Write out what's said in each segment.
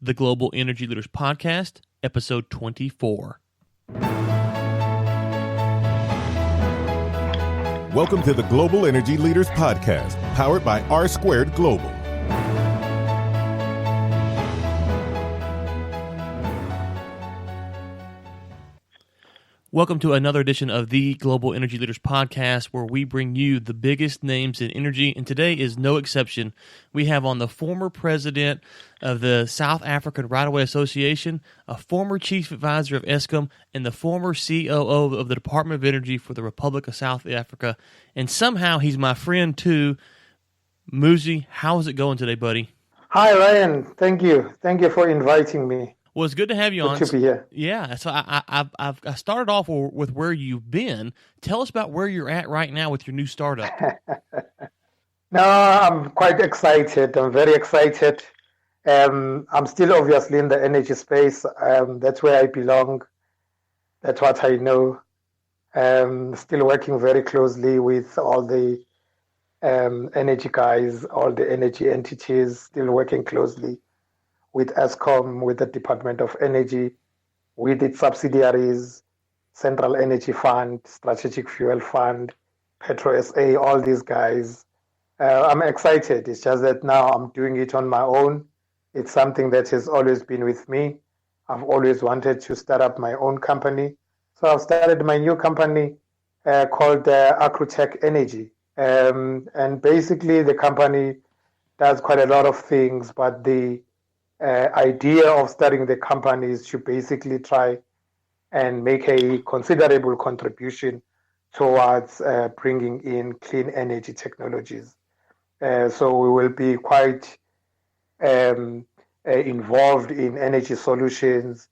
the Global Energy Leaders Podcast, episode 24. Welcome to the Global Energy Leaders Podcast, powered by R Squared Global. Welcome to another edition of the Global Energy Leaders Podcast, where we bring you the biggest names in energy, and today is no exception. We have on the former president of the South African Right-of-Way Association, a former chief advisor of Eskom, and the former COO of the Department of Energy for the Republic of South Africa, and somehow he's my friend too. Muzi, how's it going today, buddy? Hi, Ryan. Thank you. Thank you for inviting me. Well, it's good to have you on. Good to be here. Yeah, so I started off with where you've been. Tell us about where you're at right now with your new startup. No, I'm quite excited. I'm very excited. I'm still obviously in the energy space. That's where I belong. That's what I know. Still working very closely with all the energy guys, all the energy entities, still working closely with Eskom, with the Department of Energy, with its subsidiaries, Central Energy Fund, Strategic Fuel Fund, Petro SA, all these guys. I'm excited. It's just that now I'm doing it on my own. It's something that has always been with me. I've always wanted to start up my own company. So I've started my new company called Accruetech Energy. And basically the company does quite a lot of things, but the idea of starting the company is to basically try and make a considerable contribution towards bringing in clean energy technologies. So we will be quite involved in energy solutions,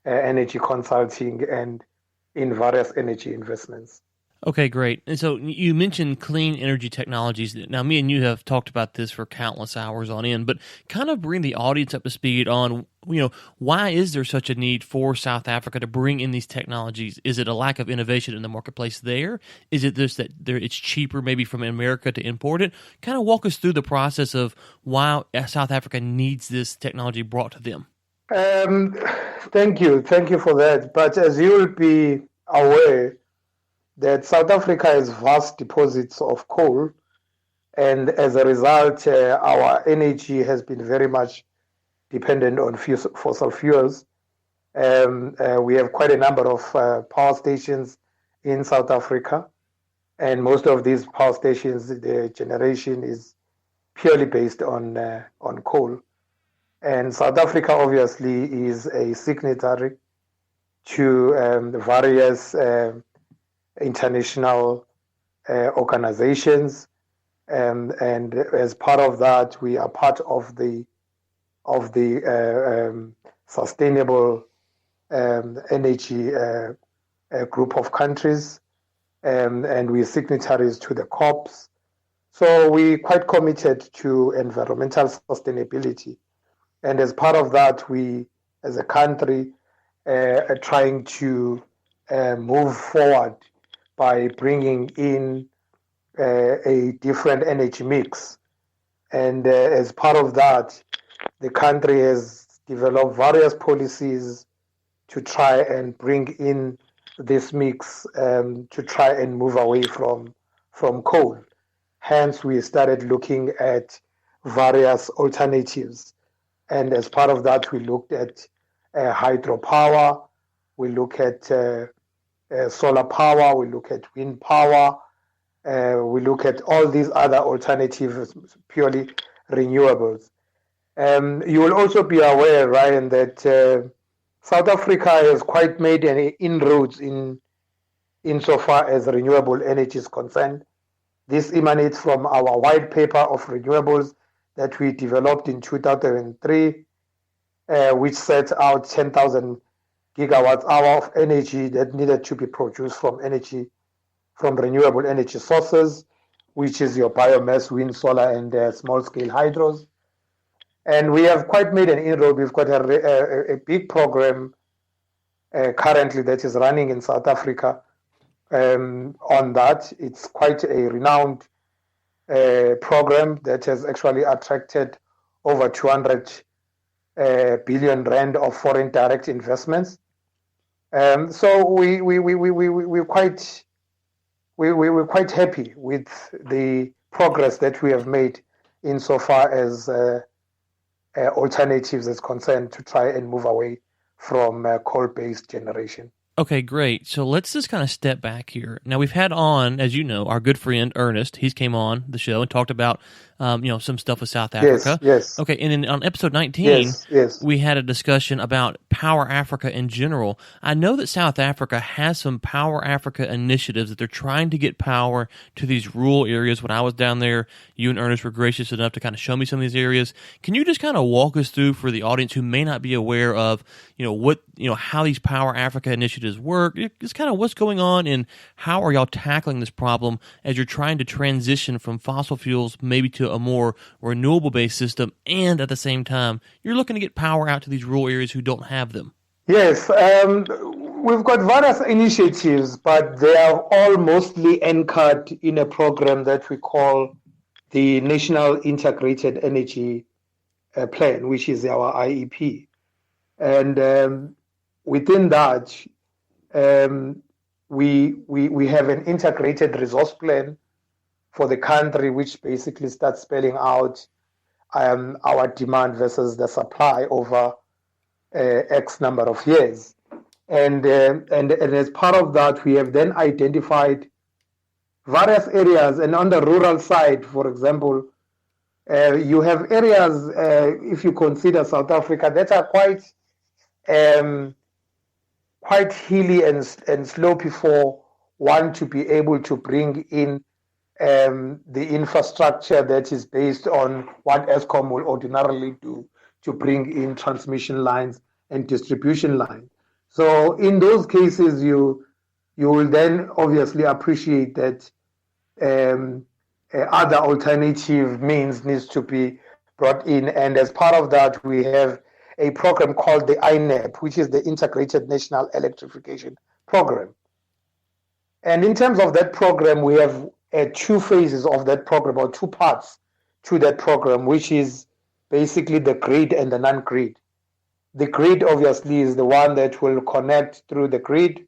energy consulting, and in various energy investments. Okay, great. And so you mentioned clean energy technologies. Now, me and you have talked about this for countless hours on end, but kind of bring the audience up to speed on, why is there such a need for South Africa to bring in these technologies? Is it a lack of innovation in the marketplace there? Is it just that it's cheaper maybe from America to import it? Kind of walk us through the process of why South Africa needs this technology brought to them. Thank you. Thank you for that. But as you will be aware, that South Africa has vast deposits of coal, and as a result, our energy has been very much dependent on fossil fuels. We have quite a number of power stations in South Africa, and most of these power stations, the generation is purely based on coal. And South Africa obviously is a signatory to various international organizations, and as part of that, we are part of the sustainable energy group of countries, and we're signatories to the COPs. So we're quite committed to environmental sustainability, and as part of that, we, as a country, are trying to move forward by bringing in a different energy mix. And as part of that, the country has developed various policies to try and bring in this mix, to try and move away from coal. Hence, we started looking at various alternatives. And as part of that, we looked at hydropower, we look at solar power, we look at wind power, we look at all these other alternatives, purely renewables. You will also be aware, Ryan, that South Africa has quite made any inroads insofar as renewable energy is concerned. This emanates from our white paper of renewables that we developed in 2003, which set out 10,000 gigawatts hour of energy that needed to be produced from renewable energy sources, which is your biomass, wind, solar, and small-scale hydros. And we have quite made an inroad. We've got a big program currently that is running in South Africa on that. It's quite a renowned program that has actually attracted over 200 billion rand of foreign direct investments. So we're quite happy with the progress that we have made insofar as alternatives is concerned to try and move away from coal-based generation. Okay, great. So let's just kind of step back here. Now we've had on, as you know, our good friend Ernest. He's came on the show and talked about, some stuff with South Africa. Yes. Okay, and then on episode 19, yes. we had a discussion about Power Africa in general. I know that South Africa has some Power Africa initiatives that they're trying to get power to these rural areas. When I was down there, you and Ernest were gracious enough to kind of show me some of these areas. Can you just kind of walk us through for the audience who may not be aware of, how these Power Africa initiatives work? Just kind of what's going on and how are y'all tackling this problem as you're trying to transition from fossil fuels maybe to a more renewable-based system, and at the same time, you're looking to get power out to these rural areas who don't have them? Yes, we've got various initiatives, but they are all mostly anchored in a program that we call the National Integrated Energy Plan, which is our IEP. And within that, we have an integrated resource plan for the country, which basically starts spelling out our demand versus the supply over X number of years. And as part of that, we have then identified various areas. And on the rural side, for example, you have areas, if you consider South Africa, that are quite hilly and slopey for one to be able to bring in the infrastructure that is based on what Eskom will ordinarily do to bring in transmission lines and distribution lines. So in those cases, you will then obviously appreciate that other alternative means needs to be brought in. And as part of that, we have a program called the INEP, which is the Integrated National Electrification Program. And in terms of that program, we have two phases of that program, or two parts to that program, which is basically the grid and the non-grid. The grid obviously is the one that will connect through the grid,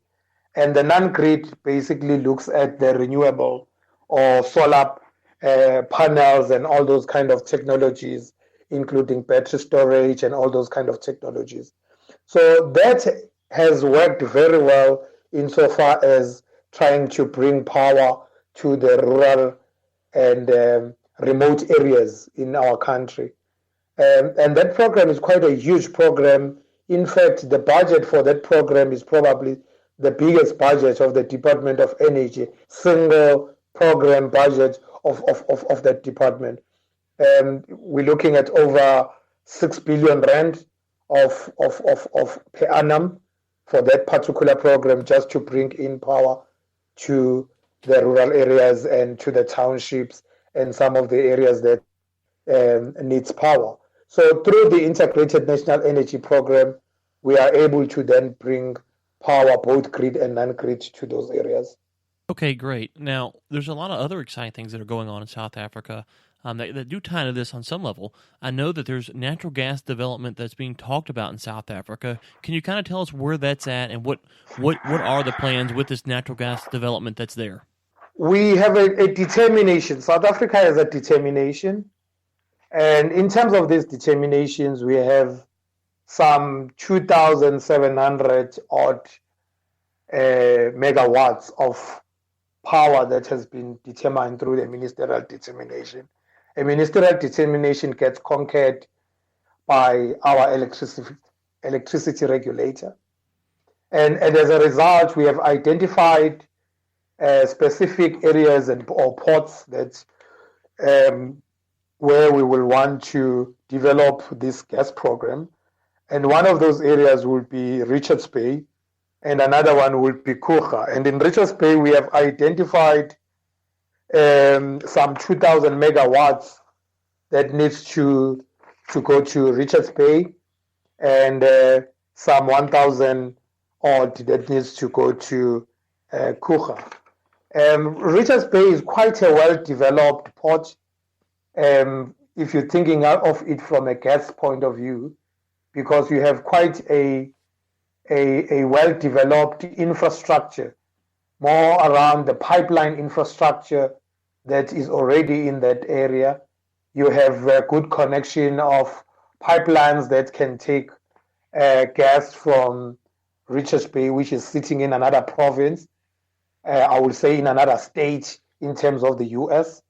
and the non-grid basically looks at the renewable or solar panels and all those kind of technologies, including battery storage and all those kind of technologies. So that has worked very well insofar as trying to bring power to the rural and remote areas in our country. And that program is quite a huge program. In fact, the budget for that program is probably the biggest budget of the Department of Energy, single program budget of that department. We're looking at over 6 billion rand of per annum for that particular program, just to bring in power to the rural areas and to the townships and some of the areas that needs power. So through the Integrated National Energy Program, we are able to then bring power, both grid and non-grid, to those areas. Okay, great. Now, there's a lot of other exciting things that are going on in South Africa that do tie into this on some level. I know that there's natural gas development that's being talked about in South Africa. Can you kind of tell us where that's at and what are the plans with this natural gas development that's there? We have a determination. South Africa has a determination. And in terms of these determinations, we have some 2,700 odd megawatts of power that has been determined through the ministerial determination. A ministerial determination gets concurred by our electricity regulator. And as a result, we have identified specific areas or ports that where we will want to develop this gas program. And one of those areas will be Richards Bay, and another one will be Kucha. And in Richards Bay, we have identified some 2,000 megawatts that needs to go to Richards Bay, and some 1,000 odd that needs to go to Kucha. Richards Bay is quite a well-developed port. If you're thinking of it from a gas point of view, because you have quite a well-developed infrastructure, more around the pipeline infrastructure that is already in that area. You have a good connection of pipelines that can take gas from Richards Bay, which is sitting in another province, I would say in another state in terms of the US,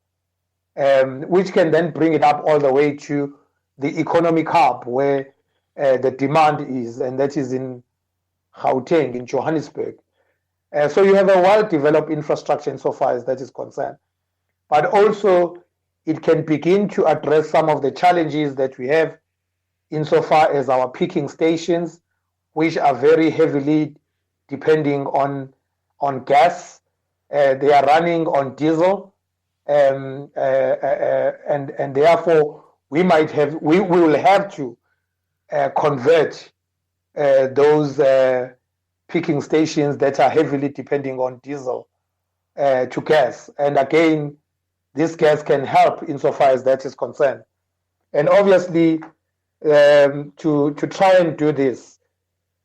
which can then bring it up all the way to the economic hub where the demand is, and that is in Gauteng, in Johannesburg. So you have a well-developed infrastructure insofar as that is concerned. But also, it can begin to address some of the challenges that we have insofar as our peaking stations, which are very heavily depending on gas. They are running on diesel, and therefore we will have to convert those peaking stations that are heavily depending on diesel to gas. And again, this gas can help insofar as that is concerned. And obviously, to try and do this,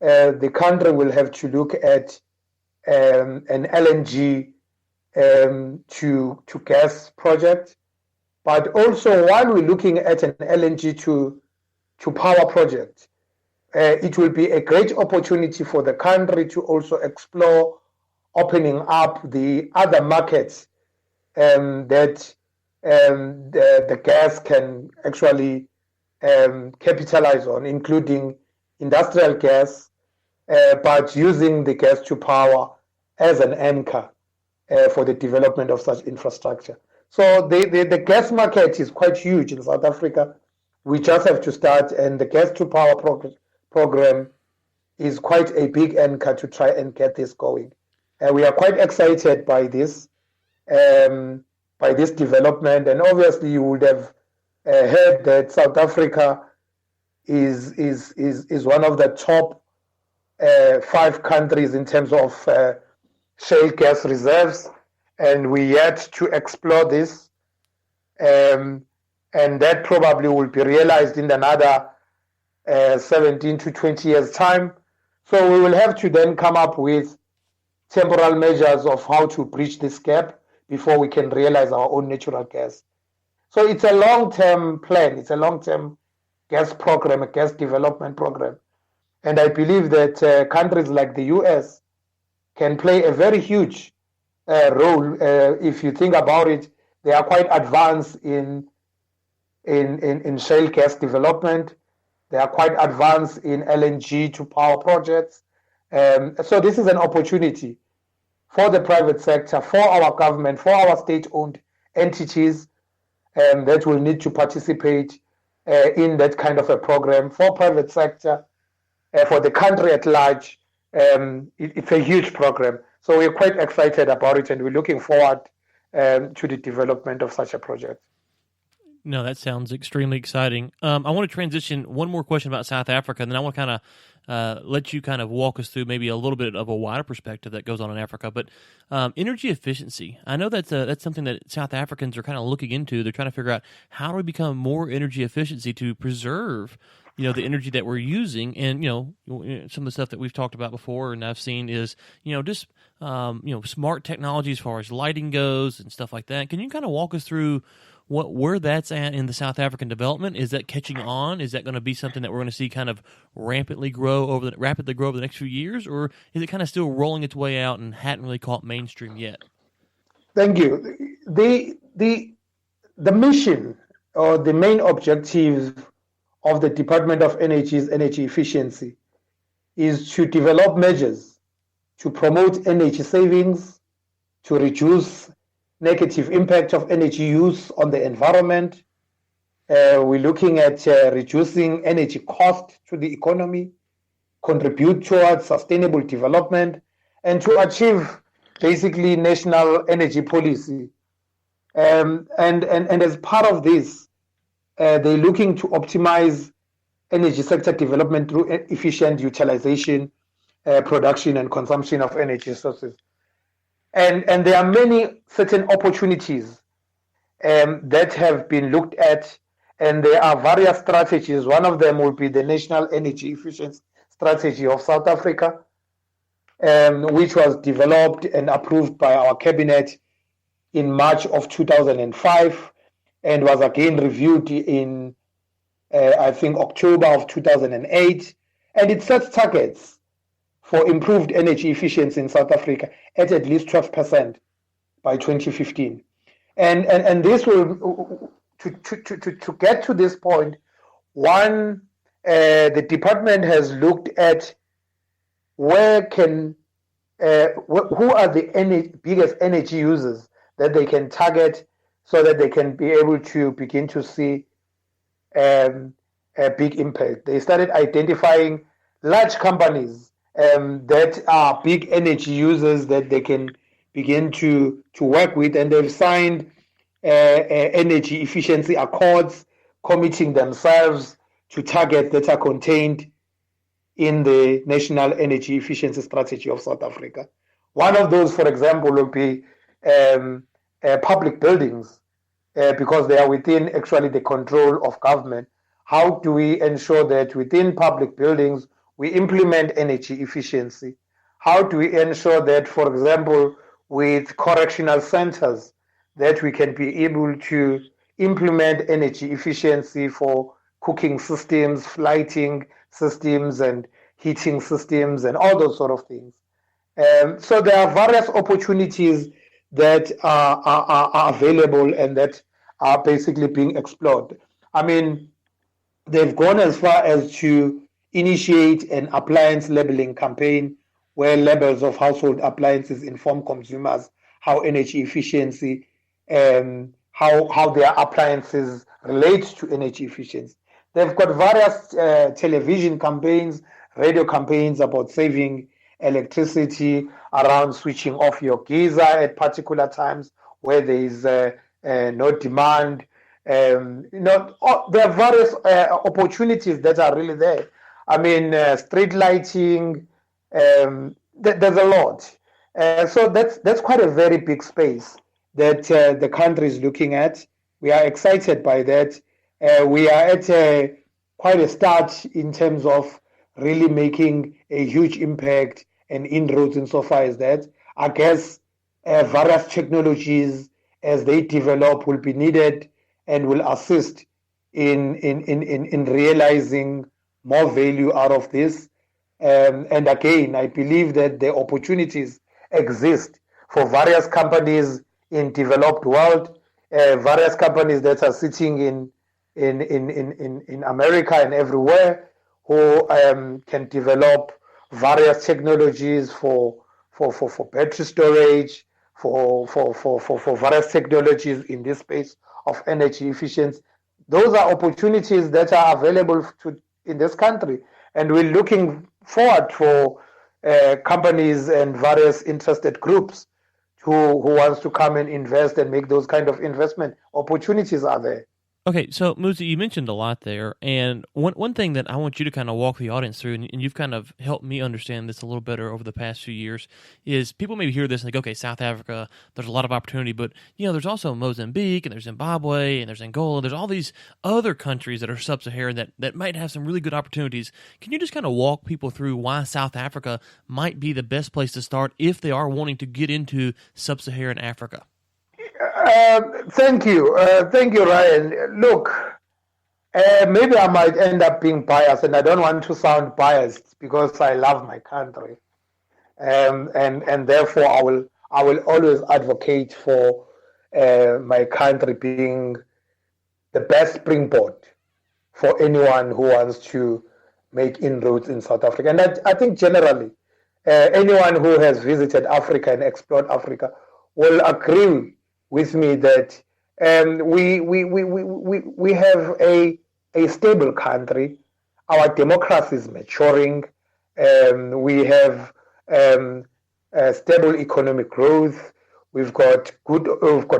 the country will have to look at an LNG to gas project. But also, while we're looking at an LNG to power project, it will be a great opportunity for the country to also explore opening up the other markets that the gas can actually capitalize on, including industrial gas, but using the gas to power as an anchor for the development of such infrastructure. So the gas market is quite huge in South Africa. We just have to start, and the gas to power program is quite a big anchor to try and get this going. We are quite excited by this development, and obviously you would have heard that South Africa is one of the top 5 countries in terms of shale gas reserves, and we yet to explore this, and that probably will be realized in another 17 to 20 years' time. So we will have to then come up with temporal measures of how to bridge this gap before we can realize our own natural gas. So it's a long-term plan. It's a long-term gas program, a gas development program. And I believe that countries like the US can play a very huge role. If you think about it, they are quite advanced in shale gas development. They are quite advanced in LNG to power projects. So this is an opportunity for the private sector, for our government, for our state-owned entities that will need to participate in that kind of a program, for private sector, for the country at large. It's a huge program. So we're quite excited about it, and we're looking forward to the development of such a project. No, that sounds extremely exciting. I want to transition one more question about South Africa, and then I want to kind of let you kind of walk us through maybe a little bit of a wider perspective that goes on in Africa. But energy efficiency, I know that's something that South Africans are kind of looking into. They're trying to figure out how do we become more energy efficiency to preserve, the energy that we're using. And, some of the stuff that we've talked about before and I've seen is, just, smart technology as far as lighting goes and stuff like that. Can you kind of walk us through where that's at in the South African development? Is that catching on? Is that going to be something that we're going to see kind of rapidly grow over the next few years, or is it kind of still rolling its way out and hadn't really caught mainstream yet? Thank you. The mission or the main objective of the Department of Energy's energy efficiency is to develop measures to promote energy savings, to reduce negative impact of energy use on the environment. We're looking at reducing energy cost to the economy, contribute towards sustainable development, and to achieve basically national energy policy. And as part of this, they're looking to optimize energy sector development through efficient utilization, production, and consumption of energy sources. And there are many certain opportunities that have been looked at And there are various strategies. One of them will be the National Energy Efficiency Strategy of South Africa, which was developed and approved by our cabinet in March of 2005 and was again reviewed in, I think, October of 2008. And it sets targets for improved energy efficiency in South Africa at least 12% by 2015. And this will, to get to this point, one, the department has looked at who are the biggest energy users that they can target so that they can be able to begin to see a big impact. They started identifying large companies that are big energy users that they can begin to work with, and they've signed energy efficiency accords committing themselves to targets that are contained in the National Energy Efficiency Strategy of South Africa. One of those, for example, will be public buildings, because they are within actually the control of government. How do we ensure that within public buildings we implement energy efficiency? How do we ensure that, for example, with correctional centers, that we can be able to implement energy efficiency for cooking systems, lighting systems, and heating systems, and all those sort of things. So there are various opportunities that are available and that are basically being explored. I mean, they've gone as far as to initiate an appliance labeling campaign where labels of household appliances inform consumers how energy efficiency, how their appliances relate to energy efficiency. They've got various television campaigns, radio campaigns about saving electricity, around switching off your geyser at particular times where there is no demand. There are various opportunities that are really there. I mean, street lighting, there's a lot. So that's quite a very big space that the country is looking at. We are excited by that. We are at quite a start in terms of really making a huge impact and inroads insofar as that. I guess various technologies as they develop will be needed and will assist in realizing more value out of this. And again, I believe that the opportunities exist for various companies in developed world, various companies that are sitting in America and everywhere, who can develop various technologies for battery storage, for various technologies in this space of energy efficiency. Those are opportunities that are available in this country, and we're looking forward for companies and various interested groups who wants to come and invest and make those kind of investment opportunities are there. Okay, so Muzi, you mentioned a lot there, and one thing that I want you to kind of walk the audience through, and you've kind of helped me understand this a little better over the past few years, is people maybe hear this and think, okay, South Africa, there's a lot of opportunity, but there's also Mozambique, and there's Zimbabwe, and there's Angola, there's all these other countries that are sub-Saharan that might have some really good opportunities. Can you just kind of walk people through why South Africa might be the best place to start if they are wanting to get into sub-Saharan Africa? Thank you, Ryan. Look, maybe I might end up being biased, and I don't want to sound biased because I love my country, and therefore I will always advocate for my country being the best springboard for anyone who wants to make inroads in South Africa. And I think generally, anyone who has visited Africa and explored Africa will agree with me that we have a stable country. Our democracy is maturing. We have stable economic growth. We've got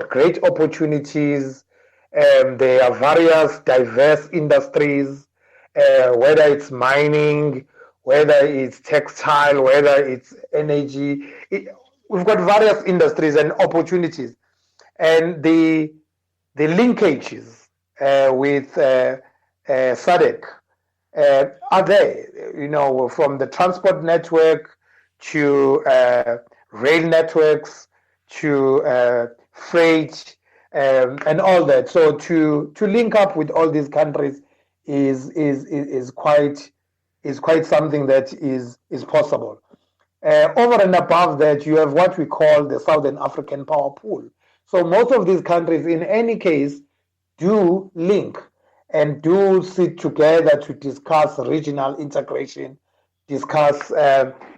great opportunities. There are various diverse industries, whether it's mining, whether it's textile, whether it's energy. We've got various industries and opportunities. And the linkages with SADC are there, from the transport network to rail networks to freight and all that. So to link up with all these countries is quite something that is possible. Over and above that, you have what we call the Southern African Power Pool. So most of these countries, in any case, do link and do sit together to discuss regional integration, discuss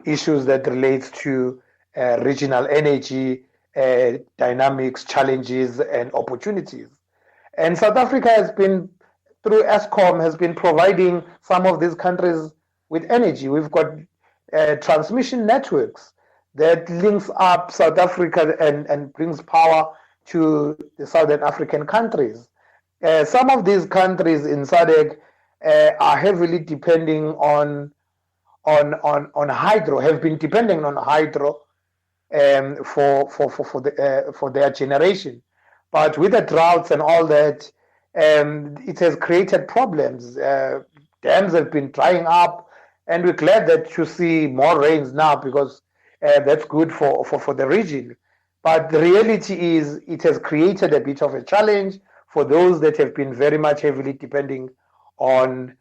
issues that relate to regional energy dynamics, challenges, and opportunities. And South Africa has been, through Eskom, has been providing some of these countries with energy. We've got transmission networks that links up South Africa and brings power to the Southern African countries. Some of these countries in SADC are heavily depending on hydro, have been depending on hydro for their generation. But with the droughts and all that, it has created problems. Dams have been drying up, and we're glad that you see more rains now because that's good for the region. But the reality is it has created a bit of a challenge for those that have been very much heavily depending on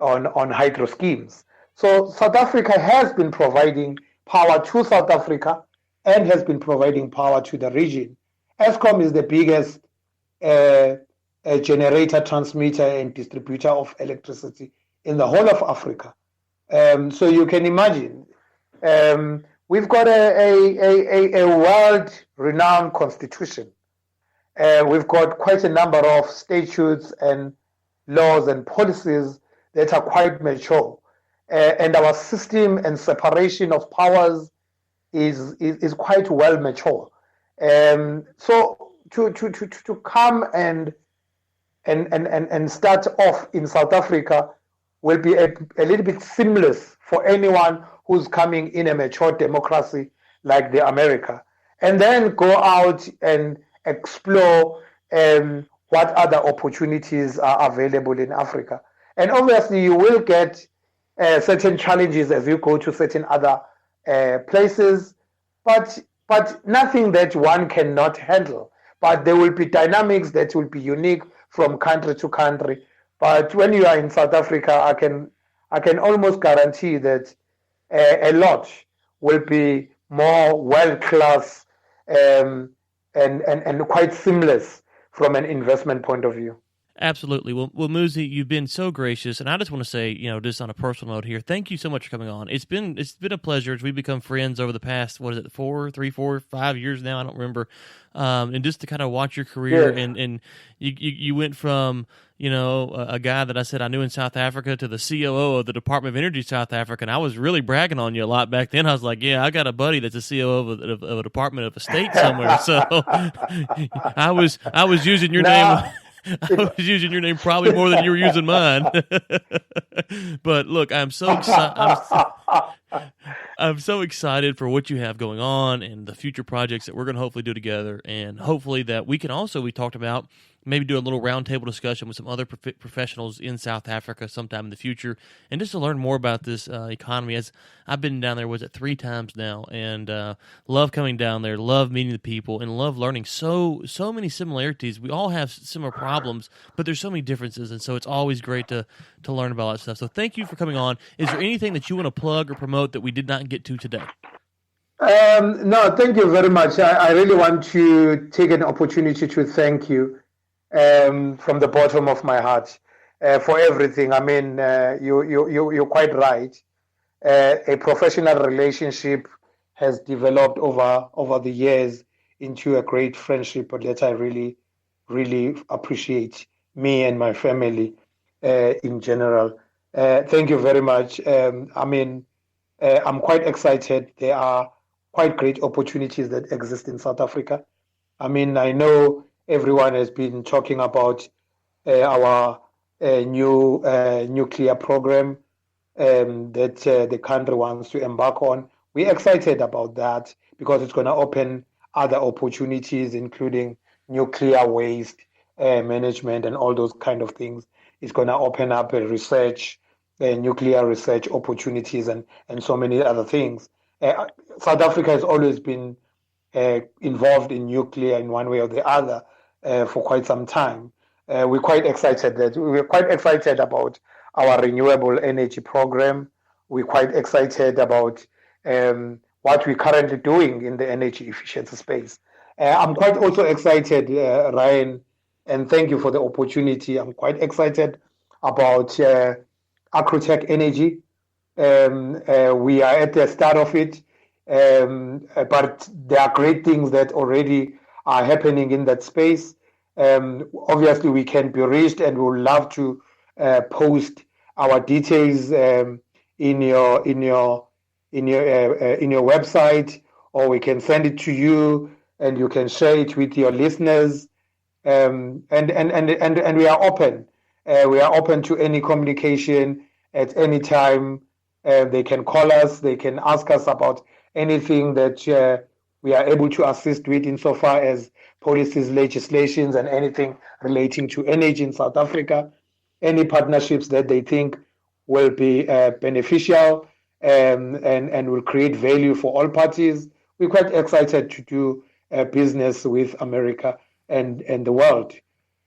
hydro schemes. So South Africa has been providing power to South Africa and has been providing power to the region. Eskom is the biggest generator, transmitter, and distributor of electricity in the whole of Africa. So you can imagine, we've got a world-renowned constitution. We've got quite a number of statutes and laws and policies that are quite mature. And our system and separation of powers is quite well mature. So to come and start off in South Africa will be a little bit seamless for anyone who's coming in a mature democracy like the America, and then go out and explore what other opportunities are available in Africa. And obviously you will get certain challenges as you go to certain other places, but nothing that one cannot handle. But there will be dynamics that will be unique from country to country. But when you are in South Africa, I can almost guarantee that a lot will be more world-class and quite seamless from an investment point of view. Absolutely. Well, Muzi, you've been so gracious, and I just want to say, just on a personal note here, thank you so much for coming on. It's been a pleasure as we've become friends over the past, 5 years now, I don't remember, and just to kind of watch your career, Yeah. and you went from a guy that I said I knew in South Africa to the COO of the Department of Energy South Africa, and I was really bragging on you a lot back then. I was like, yeah, I got a buddy that's a COO of a department of a state somewhere, so I was using your name. I was using your name probably more than you were using mine. But look, I'm so excited for what you have going on and the future projects that we're going to hopefully do together, and hopefully that we can also, we talked about maybe do a little roundtable discussion with some other professionals in South Africa sometime in the future, and just to learn more about this economy. As I've been down there, 3 times now, and love coming down there, love meeting the people, and love learning so many similarities. We all have similar problems, but there's so many differences, and so it's always great to learn about all that stuff. So thank you for coming on. Is there anything that you want to plug or promote that we did not get to today? No, thank you very much. I really want to take an opportunity to thank you from the bottom of my heart for everything. I mean, you're quite right. A professional relationship has developed over the years into a great friendship that I really, really appreciate, me and my family in general. Thank you very much. I'm quite excited. There are quite great opportunities that exist in South Africa. I mean, I know everyone has been talking about our new nuclear program that the country wants to embark on. We're excited about that because it's going to open other opportunities, including nuclear waste management and all those kind of things. It's going to open up nuclear research opportunities and so many other things. South Africa has always been involved in nuclear in one way or the other for quite some time. We're quite excited about our renewable energy program. We're quite excited about what we're currently doing in the energy efficiency space. I'm quite also excited, Ryan, and thank you for the opportunity. I'm quite excited about Accruetech Energy. We are at the start of it, but there are great things that already are happening in that space. Obviously, we can be reached, and we would love to post our details in your website, or we can send it to you, and you can share it with your listeners. And we are open. We are open to any communication at any time. They can call us. They can ask us about anything that we are able to assist with insofar as policies, legislations, and anything relating to energy in South Africa. Any partnerships that they think will be beneficial and will create value for all parties. We're quite excited to do business with America and the world.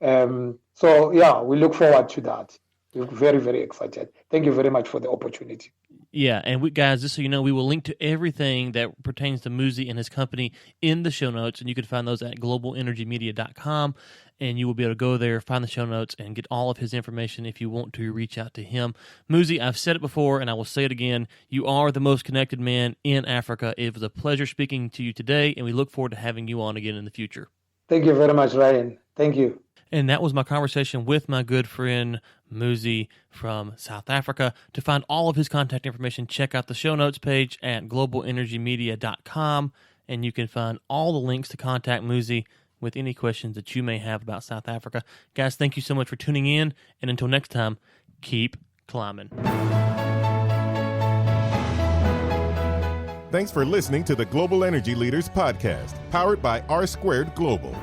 So, yeah, we look forward to that. We're very, very excited. Thank you very much for the opportunity. Yeah, and guys, just so you know, we will link to everything that pertains to Muzi and his company in the show notes, and you can find those at globalenergymedia.com, and you will be able to go there, find the show notes, and get all of his information if you want to reach out to him. Muzi, I've said it before, and I will say it again, you are the most connected man in Africa. It was a pleasure speaking to you today, and we look forward to having you on again in the future. Thank you very much, Ryan. Thank you. And that was my conversation with my good friend Muzi from South Africa. To find all of his contact information, check out the show notes page at globalenergymedia.com, and you can find all the links to contact Muzi with any questions that you may have about South Africa. Guys, thank you so much for tuning in, and until next time, keep climbing. Thanks for listening to the Global Energy Leaders Podcast, powered by R2 Global.